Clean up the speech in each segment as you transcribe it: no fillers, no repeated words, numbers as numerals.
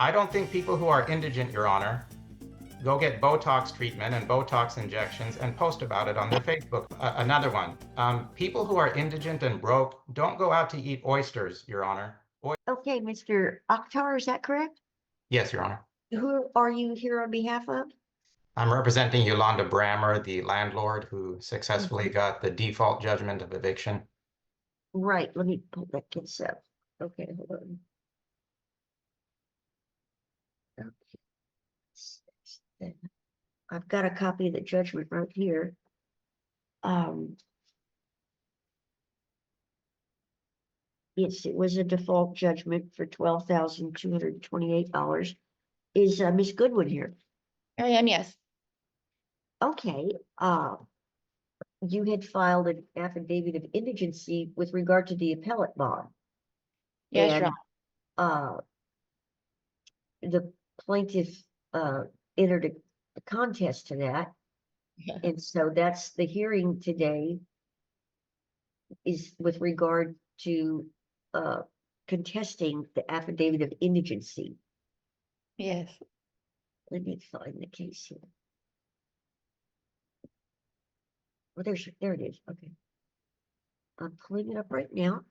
I don't think people who are indigent, Your Honor, go get Botox treatment and Botox injections and post about it on their Facebook. Another one. People who are indigent and broke don't go out to eat oysters, Your Honor. Okay, Mr. Akhtar, is that correct? Yes, Your Honor. Who are you here on behalf of? I'm representing Yolanda Brammer, the landlord who successfully got the default judgment of eviction. Right, let me pull that case up. Okay, hold on. Okay. I've got a copy of the judgment right here. Yes, it was a default judgment for $12,228. Is Miss Goodwin here? I am, yes. Okay, you had filed an affidavit of indigency with regard to the appellate bond. Yes, And, Your the plaintiff entered a contest to that. Honor. And so that's the hearing today is with regard to contesting the affidavit of indigency. Yes. Let me find the case here. Well, there it is. Okay. I'm pulling it up right now.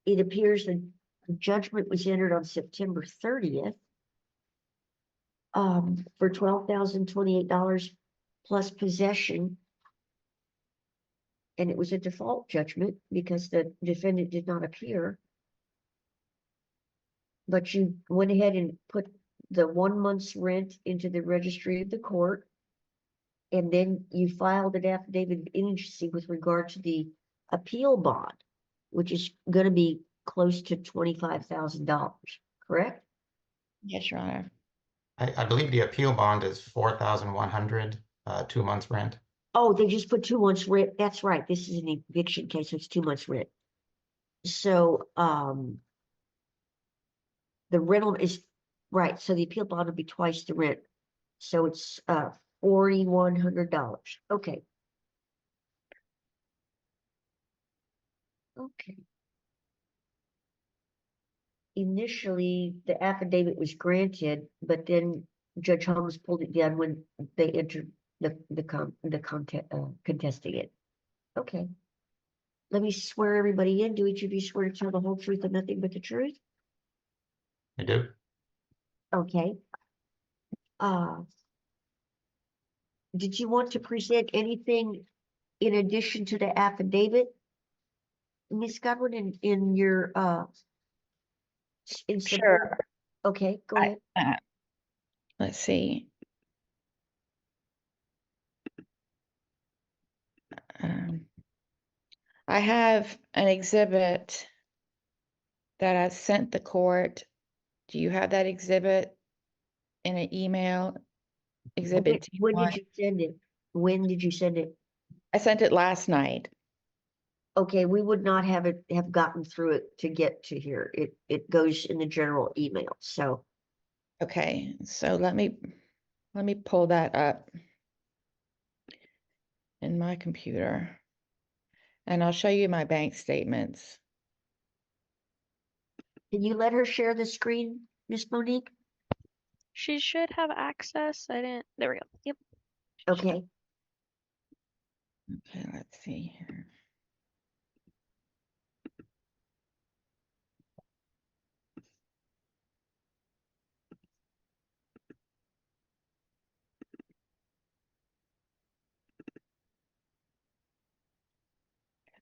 It appears the judgment was entered on September 30th. For $12,028 plus possession. And it was a default judgment because the defendant did not appear. But you went ahead and put the 1 month's rent into the registry of the court. And then you filed an affidavit of indigency with regard to the appeal bond, which is going to be close to $25,000, correct? Yes, Your Honor. I believe the appeal bond is $4,100, 2 months rent. Oh, they just put 2 months rent. That's right. This is an eviction case, so it's 2 months rent. So, the rental is, right, so the appeal bond would be twice the rent. So it's $4,100. Okay. Okay. Initially, the affidavit was granted, but then Judge Holmes pulled it down when they entered contesting it. Okay. Let me swear everybody in. Do each of you swear to tell the whole truth and nothing but the truth? I do. Okay. Did you want to present anything in addition to the affidavit? Ms. Godwin, in your in support? Sure. Okay, go ahead. Let's see. I have an exhibit that I sent the court. Do you have that exhibit in an email? Exhibit When T1. did you send it? When did you send it? I sent it last night. Okay, we would not have gotten through it to get to here. It goes in the general email. So Okay, so let me pull that up in my computer, and I'll show you my bank statements. can you let her share the screen, Miss Monique? She should have access. I didn't. There we go. Yep. Okay. Okay, let's see here.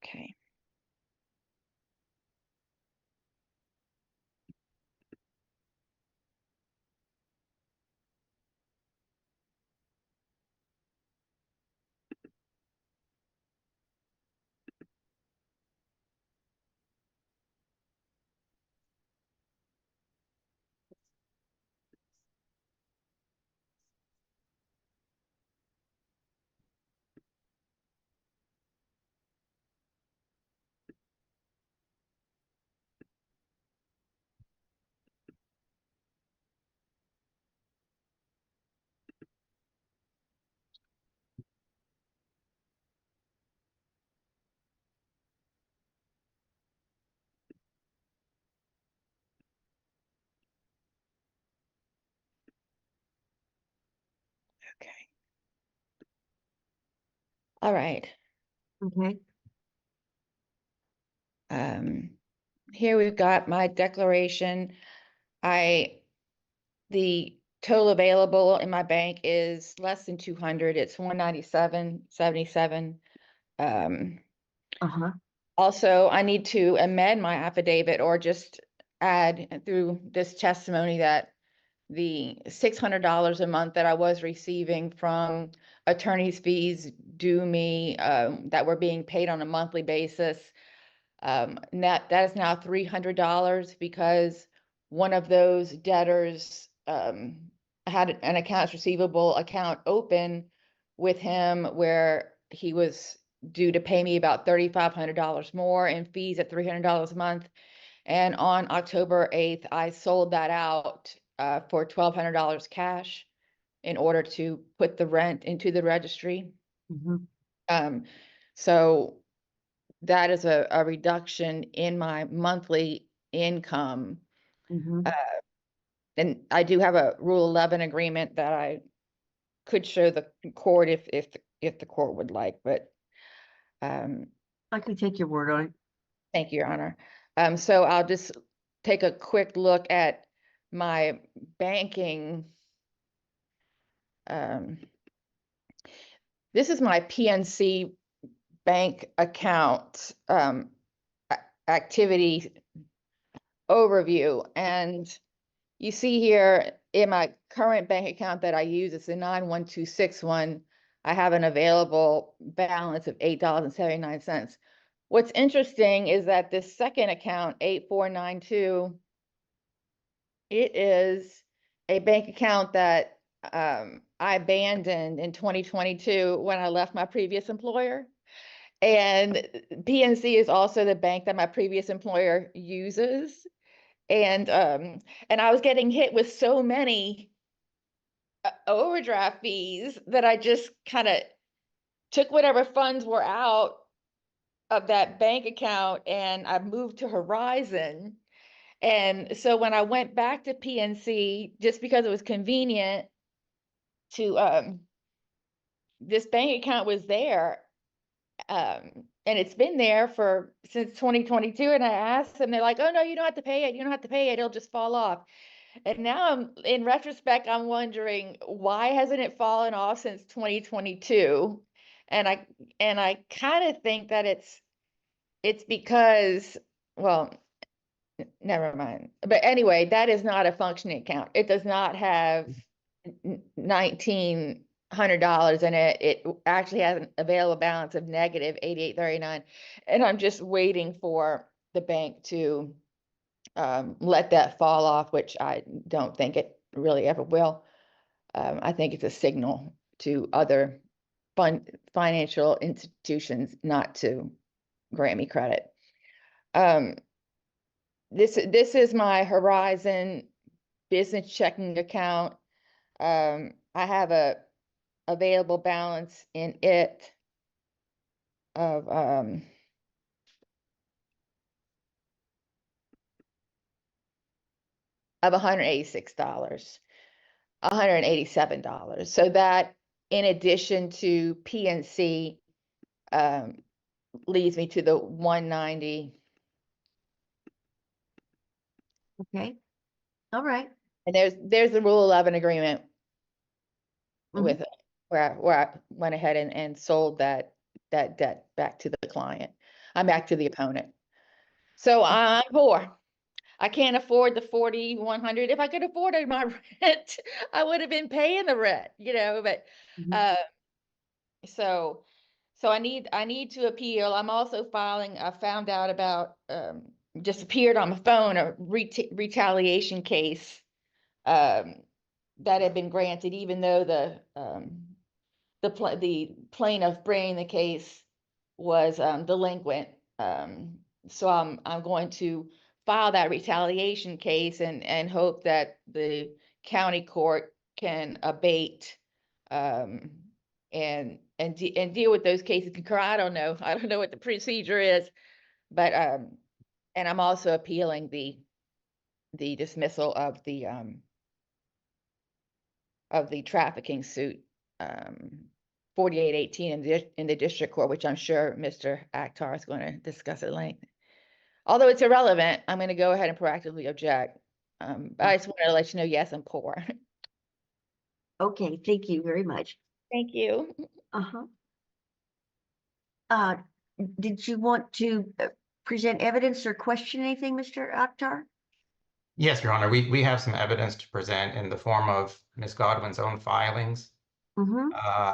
Okay. Okay. All right. Okay, Here we've got my declaration. The total available in my bank is less than 200. It's 197.77. uh-huh, Also, I need to amend my affidavit or just add through this testimony that the $600 a month that I was receiving from attorney's fees due me, that were being paid on a monthly basis, that is now $300 because one of those debtors had an accounts receivable account open with him where he was due to pay me about $3,500 more in fees at $300 a month. And on October 8th, I sold that out for $1,200 cash in order to put the rent into the registry. mhm, So that is a reduction in my monthly income. mhm. And I do have a Rule 11 agreement that I could show the court if the court would like, but I can take your word on it. thank you, Your Honor. So I'll just take a quick look at my banking. This is my PNC bank account activity overview. And you see here in my current bank account that I use, it's a 91261. I have an available balance of $8.79. What's interesting is that this second account, 8492, it is a bank account that I abandoned in 2022 when I left my previous employer. And PNC is also the bank that my previous employer uses. And I was getting hit with so many overdraft fees that I just kind of took whatever funds were out of that bank account and I moved to Horizon. And so when I went back to PNC, just because it was convenient to this bank account was there. And it's been there since 2022. And I asked them, they're like, oh no, you don't have to pay it. You don't have to pay it. It'll just fall off. And now in retrospect, I'm wondering why hasn't it fallen off since 2022? And I kind of think that it's because, well, never mind. But anyway, that is not a functioning account. It does not have $1,900 in it. It actually has an available balance of negative 8839. And I'm just waiting for the bank to let that fall off, which I don't think it really ever will. I think it's a signal to other financial institutions not to grant me credit. This is my Horizon business checking account. I have a available balance in it of $186, $187. So that, in addition to PNC, leads me to the 190. Okay, all right. And there's the Rule 11 agreement Mhm. with it, where I went ahead and sold that debt back to the client. I'm back to the opponent. So I'm poor. I can't afford the 4,100. If I could afford my rent, I would have been paying the rent, but Mhm. so I need to appeal. I'm also filing, I found out about just appeared on my phone, a retaliation case that had been granted, even though the plaintiff bringing the case was delinquent. So I'm going to file that retaliation case and hope that the county court can abate and deal with those cases. I don't know what the procedure is, but and I'm also appealing the dismissal of the trafficking suit 4818 in the district court, which I'm sure Mr. Akhtar is going to discuss at length. Although it's irrelevant, I'm going to go ahead and proactively object. But I just wanted to let you know, yes, I'm poor. Okay, thank you very much. Thank you. Uh-huh. Did you want to present evidence or question anything, Mr. Akhtar? Yes, Your Honor, we have some evidence to present in the form of Ms. Godwin's own filings Mm-hmm.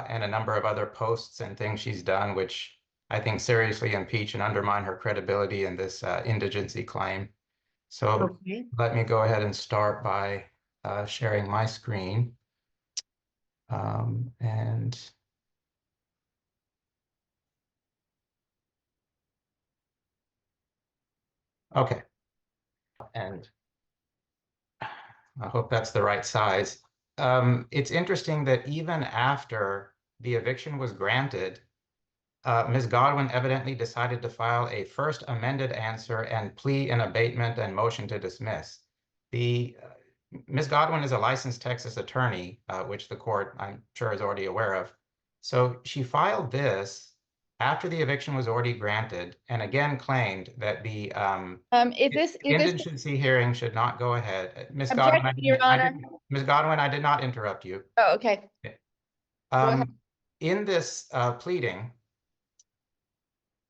and a number of other posts and things she's done, which I think seriously impeach and undermine her credibility in this indigency claim. So Okay. let me go ahead and start by sharing my screen. And okay. And I hope that's the right size. It's interesting that even after the eviction was granted, Ms. Godwin evidently decided to file a first amended answer and plea in abatement and motion to dismiss. Ms. Godwin is a licensed Texas attorney, which the court, I'm sure, is already aware of. So she filed this after the eviction was already granted, and again claimed that the Is this indigency hearing should not go ahead. Ms. Godwin, objection, Your Honor? Ms. Godwin, I did not interrupt you. Oh, okay. Go ahead. In this pleading,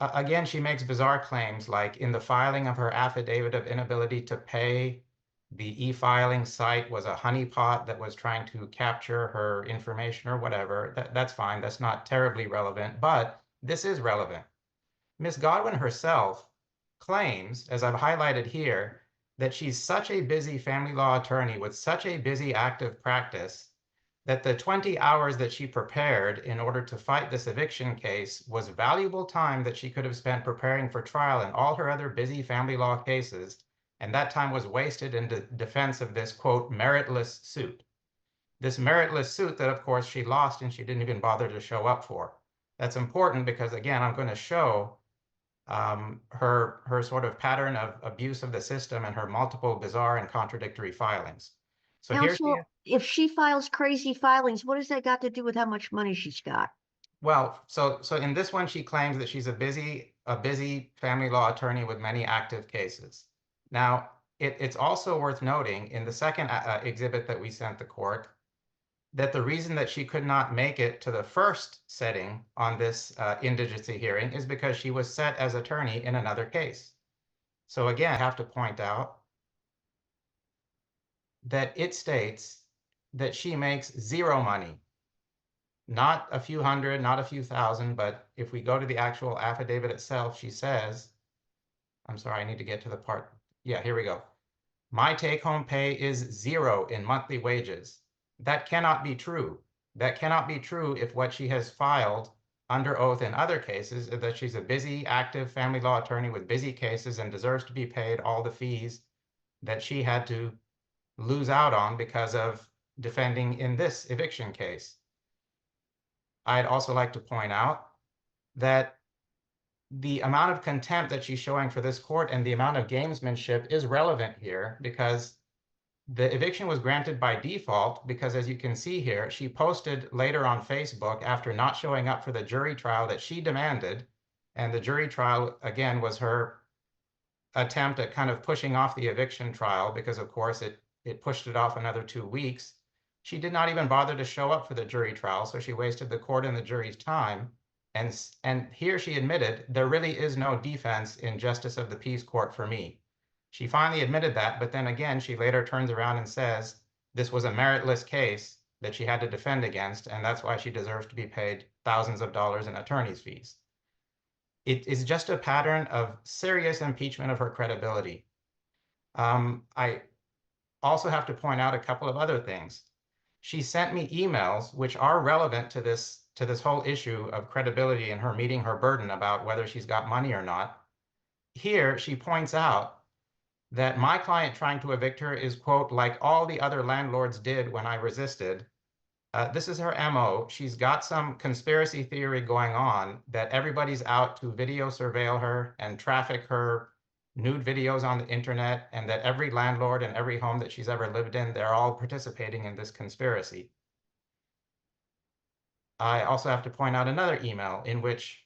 again, she makes bizarre claims, like in the filing of her affidavit of inability to pay, the e-filing site was a honeypot that was trying to capture her information or whatever. That's fine. That's not terribly relevant, but this is relevant. Ms. Godwin herself claims, as I've highlighted here, that she's such a busy family law attorney with such a busy active practice that the 20 hours that she prepared in order to fight this eviction case was valuable time that she could have spent preparing for trial in all her other busy family law cases, and that time was wasted in defense of this, quote, meritless suit. This meritless suit that, of course, she lost and she didn't even bother to show up for. That's important because, again, I'm going to show her sort of pattern of abuse of the system and her multiple bizarre and contradictory filings. So Counsel, if she files crazy filings, what does that got to do with how much money she's got? Well, so in this one, she claims that she's a busy family law attorney with many active cases. Now, it's also worth noting in the second exhibit that we sent the court that the reason that she could not make it to the first setting on this indigency hearing is because she was set as attorney in another case. So again, I have to point out that it states that she makes zero money. Not a few hundred, not a few thousand, but if we go to the actual affidavit itself, she says, I'm sorry, I need to get to the part. Yeah, here we go. My take-home pay is zero in monthly wages. That cannot be true. That cannot be true if what she has filed under oath in other cases is that she's a busy, active family law attorney with busy cases and deserves to be paid all the fees that she had to lose out on because of defending in this eviction case. I'd also like to point out that the amount of contempt that she's showing for this court and the amount of gamesmanship is relevant here because the eviction was granted by default because, as you can see here, she posted later on Facebook after not showing up for the jury trial that she demanded. And the jury trial, again, was her attempt at kind of pushing off the eviction trial because, of course, it pushed it off another 2 weeks. She did not even bother to show up for the jury trial, so she wasted the court and the jury's time. And here she admitted there really is no defense in Justice of the Peace Court for me. She finally admitted that, but then again, she later turns around and says this was a meritless case that she had to defend against, and that's why she deserves to be paid thousands of dollars in attorney's fees. It is just a pattern of serious impeachment of her credibility. I also have to point out a couple of other things. She sent me emails which are relevant to this whole issue of credibility and her meeting her burden about whether she's got money or not. Here, she points out that my client trying to evict her is, quote, like all the other landlords did when I resisted. This is her MO. She's got some conspiracy theory going on that everybody's out to video surveil her and traffic her nude videos on the internet, and that every landlord and every home that she's ever lived in, they're all participating in this conspiracy. I also have to point out another email in which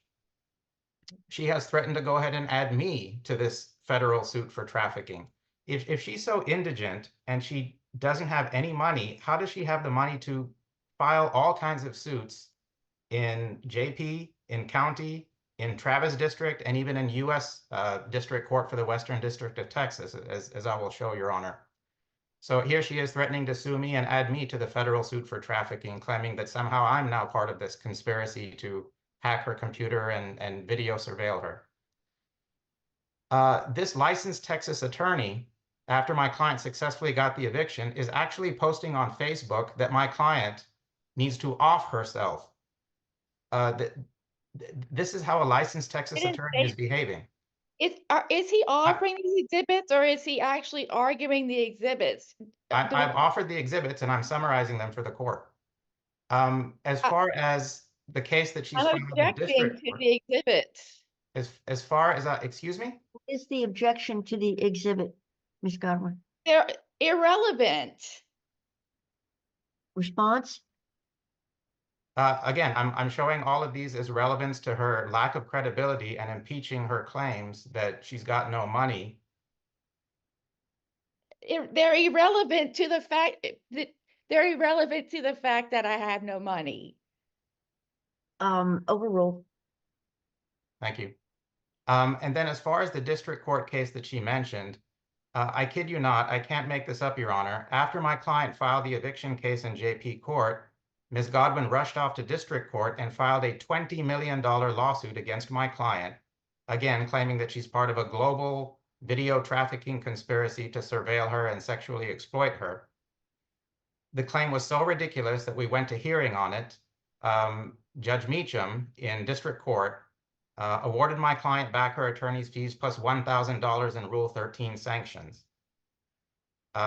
she has threatened to go ahead and add me to this federal suit for trafficking. If she's so indigent and she doesn't have any money, how does she have the money to file all kinds of suits in JP, in county, in Travis District, and even in U.S. District Court for the Western District of Texas, as I will show, Your Honor? So here she is threatening to sue me and add me to the federal suit for trafficking, claiming that somehow I'm now part of this conspiracy to hack her computer and video surveil her. This licensed Texas attorney, after my client successfully got the eviction, is actually posting on Facebook that my client needs to off herself. This is how a licensed Texas didn't attorney is say- behaving. Is he offering these exhibits, or is he actually arguing the exhibits? I've offered the exhibits and I'm summarizing them for the court. As far as the case that she's I'm filed in the objecting district to court, the exhibits. as far as excuse me, What is the objection to the exhibit, Ms. Godwin? They're irrelevant. Response? again, I'm showing all of these as relevance to her lack of credibility and impeaching her claims that she's got no money. They're irrelevant to the fact that I have no money. Overruled. Thank you. And then as far as the district court case that she mentioned, I kid you not, I can't make this up, Your Honor. After my client filed the eviction case in JP court, Ms. Godwin rushed off to district court and filed a $20 million lawsuit against my client, again, claiming that she's part of a global video trafficking conspiracy to surveil her and sexually exploit her. The claim was so ridiculous that we went to hearing on it. Judge Meacham in district court awarded my client back her attorney's fees plus $1,000 in Rule 13 sanctions.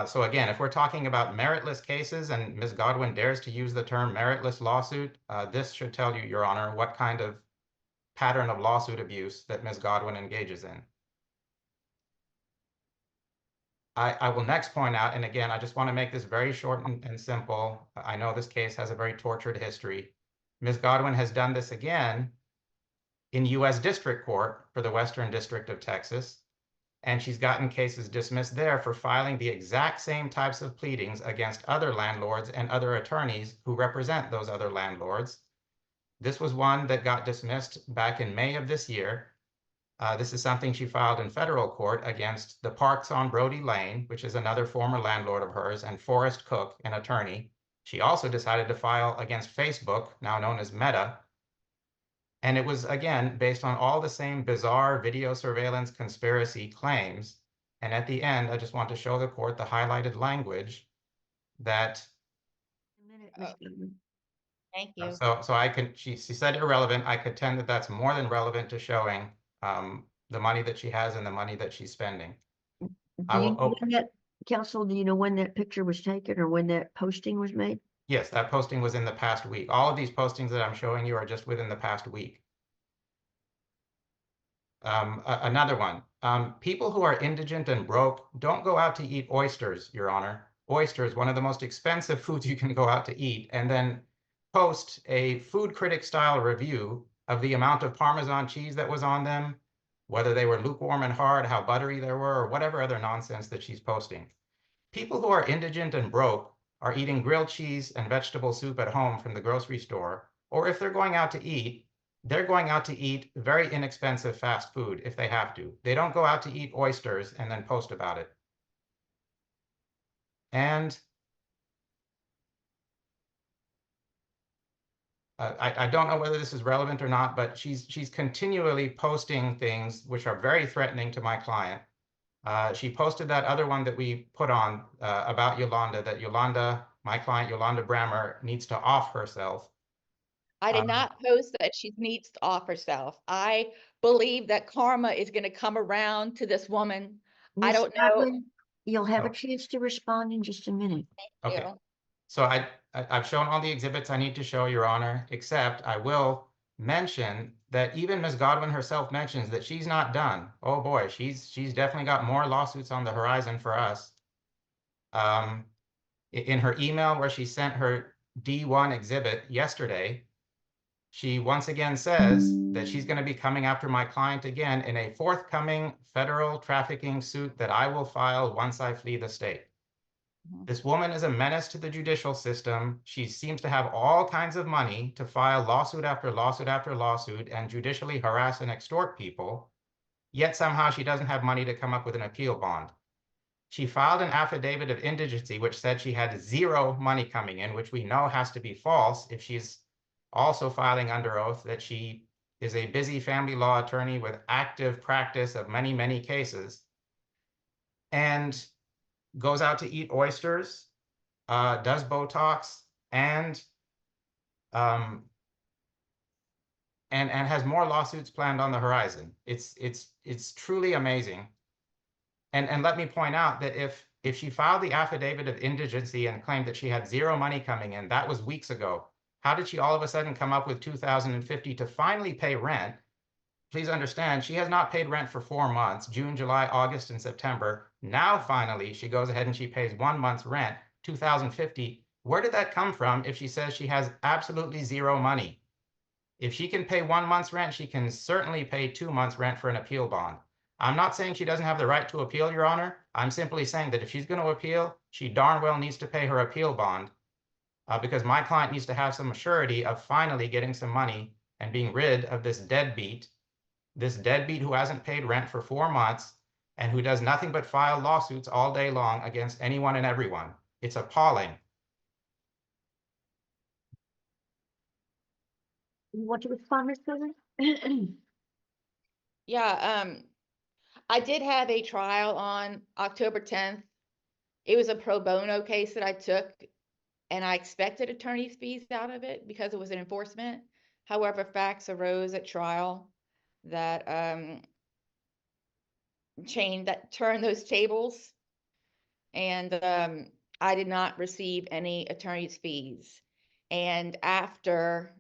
So again, if we're talking about meritless cases and Ms. Godwin dares to use the term meritless lawsuit, this should tell you, Your Honor, what kind of pattern of lawsuit abuse that Ms. Godwin engages in. I will next point out, and again, I just want to make this very short and simple. I know this case has a very tortured history. Ms. Godwin has done this again in U.S. District Court for the Western District of Texas, and she's gotten cases dismissed there for filing the exact same types of pleadings against other landlords and other attorneys who represent those other landlords. This was one that got dismissed back in May of this year. This is something she filed in federal court against the Parks on Brody Lane, which is another former landlord of hers, and Forrest Cook, an attorney. She also decided to file against Facebook, now known as Meta. And it was, again, based on all the same bizarre video surveillance conspiracy claims. And at the end, I just want to show the court the highlighted language that. A minute, Ms. Godwin. Thank you. So I can, she said irrelevant. I contend that that's more than relevant to showing the money that she has and the money that she's spending. Do you know oh, when that, counsel, do you know when that picture was taken or when that posting was made? Yes, that posting was in the past week. All of these postings that I'm showing you are just within the past week. Another one, people who are indigent and broke don't go out to eat oysters, Your Honor. Oysters, one of the most expensive foods you can go out to eat, and then post a food critic style review of the amount of Parmesan cheese that was on them, whether they were lukewarm and hard, how buttery they were, or whatever other nonsense that she's posting. People who are indigent and broke are eating grilled cheese and vegetable soup at home from the grocery store, or if they're going out to eat, they're going out to eat very inexpensive fast food if they have to. They don't go out to eat oysters and then post about it. And I don't know whether this is relevant or not, but she's continually posting things which are very threatening to my client. She posted that other one that we put on about Yolanda, that Yolanda, my client, Yolanda Brammer, needs to off herself. I did not post that she needs to off herself. I believe that karma is going to come around to this woman. I Ms. don't know. Godwin, you'll have Oh. a chance to respond in just a minute. Okay. You. So I've shown all the exhibits I need to show, Your Honor, except I will mention that even Ms. Godwin herself mentions that she's not done. Oh boy, she's definitely got more lawsuits on the horizon for us. In her email where she sent her D1 exhibit yesterday, She once again says that she's going to be coming after my client again in a forthcoming federal trafficking suit that I will file once I flee the state. This woman is a menace to the judicial system. She seems to have all kinds of money to file lawsuit after lawsuit after lawsuit and judicially harass and extort people, yet somehow she doesn't have money to come up with an appeal bond. She filed an affidavit of indigency, which said she had zero money coming in, which we know has to be false if she's also filing under oath that she is a busy family law attorney with active practice of many, many cases, and goes out to eat oysters, does Botox, and has more lawsuits planned on the horizon. It's truly amazing. And let me point out that if she filed the affidavit of indigency and claimed that she had zero money coming in, that was weeks ago. How did she all of a sudden come up with $2,050 to finally pay rent? Please understand, she has not paid rent for 4 months, June, July, August, and September. Now, finally, she goes ahead and she pays 1 month's rent, $2,050. Where did that come from if she says she has absolutely zero money? If she can pay 1 month's rent, she can certainly pay 2 months' rent for an appeal bond. I'm not saying she doesn't have the right to appeal, Your Honor. I'm simply saying that if she's going to appeal, she darn well needs to pay her appeal bond, because my client needs to have some surety of finally getting some money and being rid of this deadbeat who hasn't paid rent for 4 months and who does nothing but file lawsuits all day long against anyone and everyone. It's appalling. You want to respond, Ms. Susan? Yeah, I did have a trial on October 10th. It was a pro bono case that I took, and I expected attorney's fees out of it because it was an enforcement. However, facts arose at trial that turned those tables, and I did not receive any attorney's fees. And after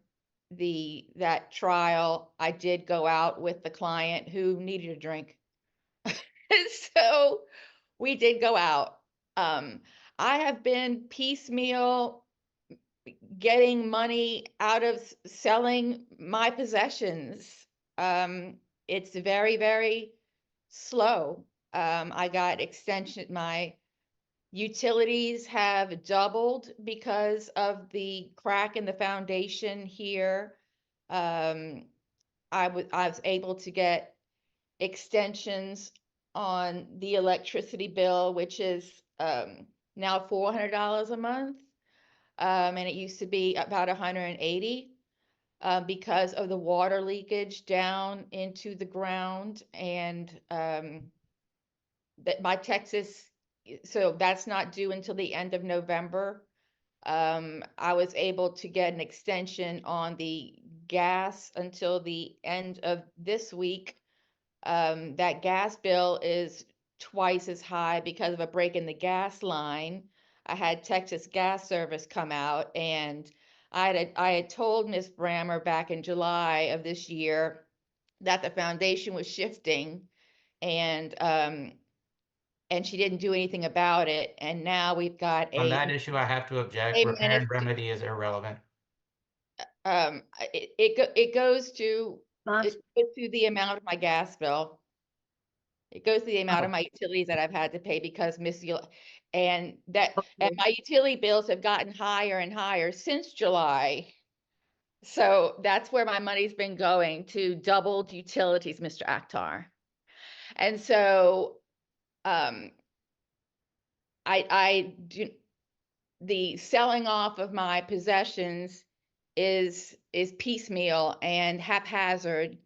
that trial, I did go out with the client who needed a drink. So we did go out. I have been piecemeal getting money out of selling my possessions. It's very, very slow. I got extension. My utilities have doubled because of the crack in the foundation here. I was able to get extensions on the electricity bill, which is now $400 a month. And it used to be about 180 because of the water leakage down into the ground, and that my Texas, so that's not due until the end of November. I was able to get an extension on the gas until the end of this week. That gas bill is twice as high because of a break in the gas line. I had Texas Gas Service come out, and I had told Ms. Brammer back in July of this year that the foundation was shifting, and she didn't do anything about it. And now we've got On that issue, I have to object. Repair and remedy is irrelevant. It goes to Boss? the amount of my gas bill. It goes to the amount Oh. of my utilities that I've had to pay because and Okay. my utility bills have gotten higher and higher since July. So that's where my money's been going, to doubled utilities, Mr. Akhtar. And so I do, the selling off of my possessions is piecemeal and haphazard,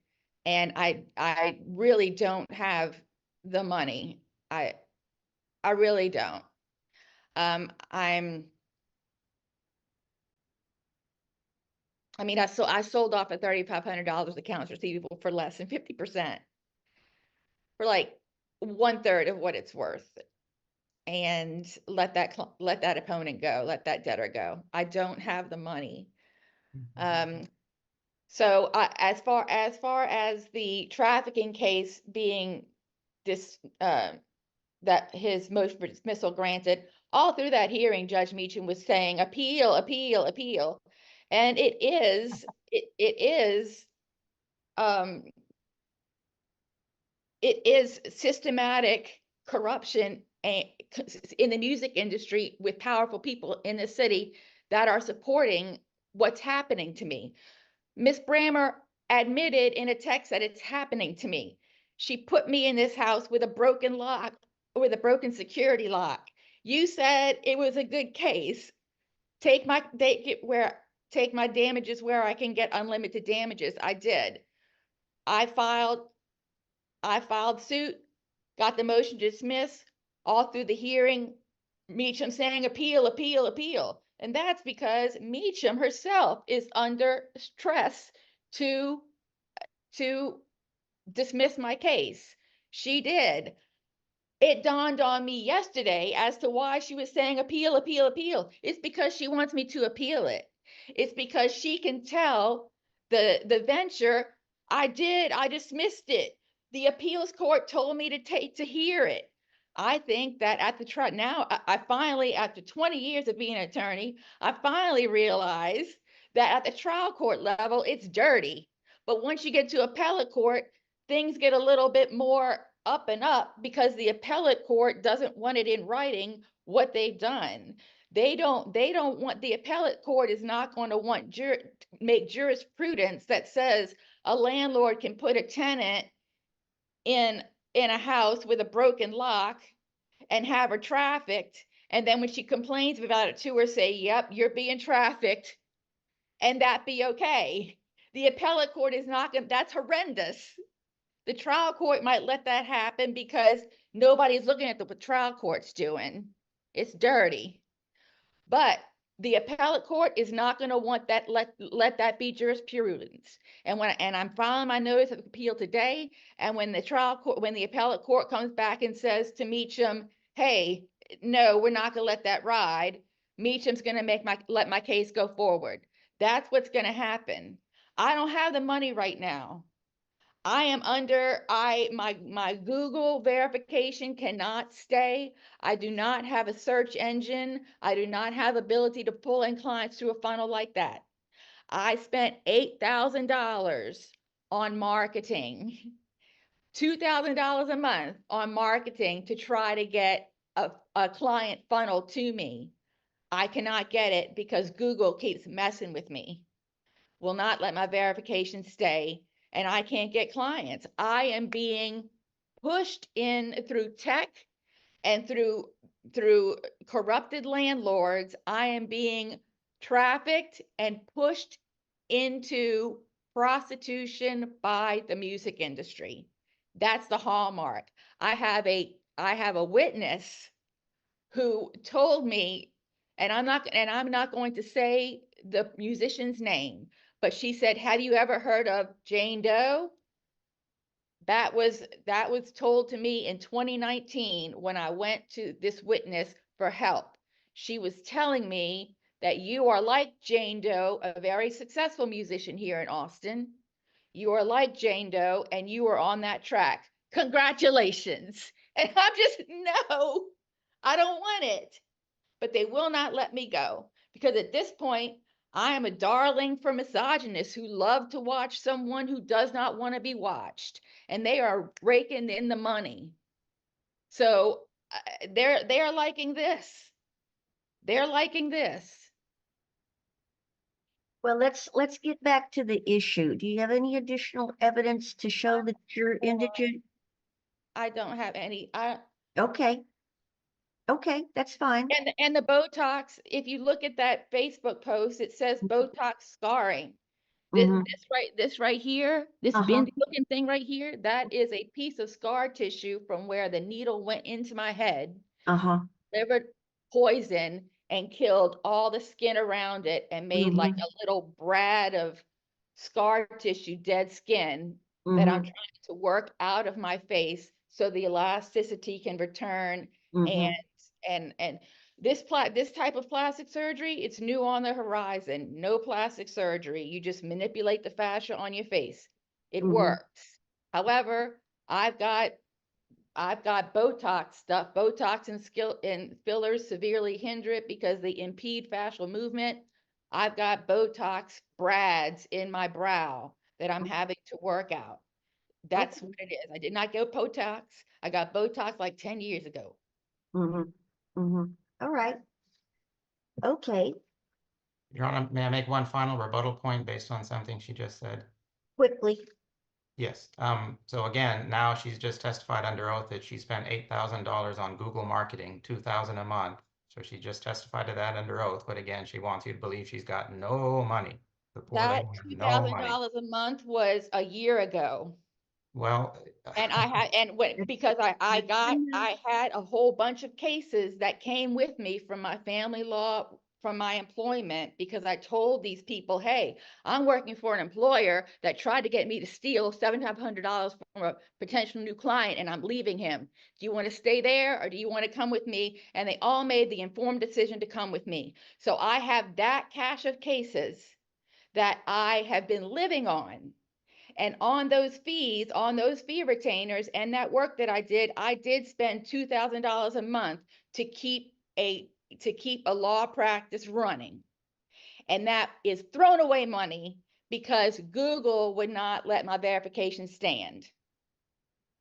and I really don't have the money. I really don't. I sold off at $3,500 accounts receivable for less than 50%, for like 1/3 of what it's worth, and let that opponent go, let that debtor go. I don't have the money. So as far as the trafficking case being that his motion for dismissal granted, all through that hearing, Judge Meacham was saying appeal, appeal, appeal. And it is systematic corruption in the music industry with powerful people in the city that are supporting what's happening to me. Miss Brammer admitted in a text that it's happening to me. She put me in this house with a broken lock, with a broken security lock. You said it was a good case. Take my damages where I can get unlimited damages. I did. I filed suit, got the motion to dismiss all through the hearing. Meacham saying appeal, appeal, appeal. And that's because Meacham herself is under stress to dismiss my case. She did. It dawned on me yesterday as to why she was saying appeal, appeal, appeal. It's because she wants me to appeal it. It's because she can tell the venture, I dismissed it. The appeals court told me to hear it. I think that at the trial now, I finally, after 20 years of being an attorney, I finally realized that at the trial court level, it's dirty. But once you get to appellate court, things get a little bit more up and up because the appellate court doesn't want it in writing what they've done. They don't want, the appellate court is not going to want make jurisprudence that says a landlord can put a tenant in a house with a broken lock and have her trafficked, and then when she complains about it to her, say, yep, you're being trafficked, and that be okay. The appellate court is not going, that's horrendous. The trial court might let that happen because nobody's looking at what the trial court's doing. It's dirty. But the appellate court is not going to want that, let that be jurisprudence. And I'm filing my notice of appeal today, and when the appellate court comes back and says to Meacham, hey, no, we're not going to let that ride, Meacham's going to let my case go forward. That's what's going to happen. I don't have the money right now. I am under, my Google verification cannot stay. I do not have a search engine. I do not have ability to pull in clients through a funnel like that. I spent $8,000 on marketing, $2,000 a month on marketing to try to get a client funnel to me. I cannot get it because Google keeps messing with me, will not let my verification stay, and I can't get clients. I am being pushed in through tech and through corrupted landlords. I am being trafficked and pushed into prostitution by the music industry. That's the hallmark. I have a witness who told me, and I'm not going to say the musician's name, but she said, have you ever heard of Jane Doe? That was told to me in 2019 when I went to this witness for help. She was telling me that you are like Jane Doe, a very successful musician here in Austin. You are like Jane Doe and you are on that track. Congratulations. And I'm just, no, I don't want it. But they will not let me go because at this point, I am a darling for misogynists who love to watch someone who does not want to be watched, and they are raking in the money. So they're liking this. They're liking this. Well, let's get back to the issue. Do you have any additional evidence to show that you're indigent? I don't have any. Okay. Okay, that's fine. And the Botox, if you look at that Facebook post, it says Botox scarring. Mhm. This right here, this bendy looking thing right here, that is a piece of scar tissue from where the needle went into my head, delivered poison, and killed all the skin around it and made like a little brad of scar tissue, dead skin that I'm trying to work out of my face so the elasticity can return. And this type of plastic surgery, it's new on the horizon. No plastic surgery. You just manipulate the fascia on your face. It works. However, I've got Botox stuff. Botox and fillers severely hinder it because they impede fascial movement. I've got Botox brads in my brow that I'm having to work out. That's what it is. I did not get Botox. I got Botox like 10 years ago. All right. Okay, Your Honor, may I make one final rebuttal point based on something she just said? quickly. Yes. So again, now she's just testified under oath that she spent $8,000 on Google marketing, $2,000 a month. So she just testified to that under oath. But again, she wants you to believe she's got no money. The poor lady That has no money. $2,000 a month was a year ago. Well, And I had, and when, because I had a whole bunch of cases that came with me from my family law, from my employment, because I told these people, hey, I'm working for an employer that tried to get me to steal $7,500 from a potential new client, and I'm leaving him. Do you want to stay there or do you want to come with me? And they all made the informed decision to come with me. So I have that cache of cases that I have been living on. And on those fees, on those fee retainers and that work that I did spend $2,000 a month to keep a law practice running. And that is thrown away money because Google would not let my verification stand.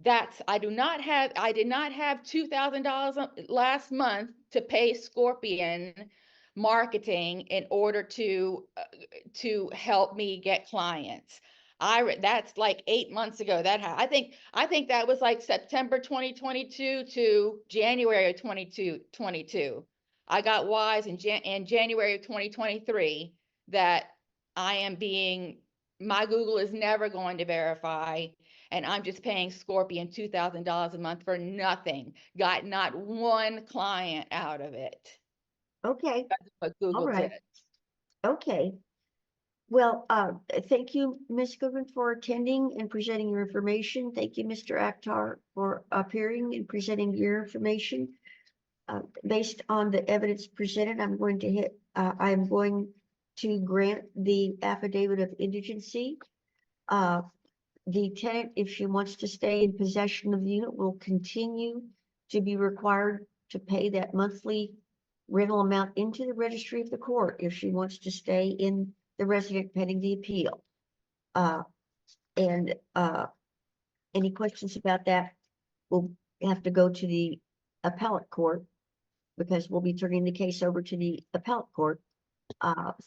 I did not have $2,000 last month to pay Scorpion marketing in order to help me get clients. That's like 8 months ago. I think that was like September 2022 to January of 2022. I got wise in January of 2023 that my Google is never going to verify, and I'm just paying Scorpion $2,000 a month for nothing. Got not one client out of it. Okay, That's what Google all right. did. Okay. Well, thank you, Ms. Goodwin, for attending and presenting your information. Thank you, Mr. Akhtar, for appearing and presenting your information. Based on the evidence presented, I'm going to grant the affidavit of indigency. The tenant, if she wants to stay in possession of the unit, will continue to be required to pay that monthly rental amount into the registry of the court if she wants to stay in the resident pending the appeal. And any questions about that will have to go to the appellate court because we'll be turning the case over to the appellate court.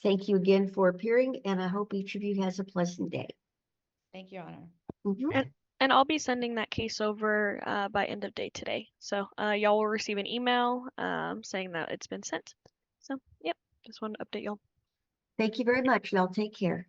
Thank you again for appearing, and I hope each of you has a pleasant day. Thank you, Your Honor. Mhm. And I'll be sending that case over by end of day today. So y'all will receive an email saying that it's been sent. So yep, just wanted to update y'all. Thank you very much. Y'all take care.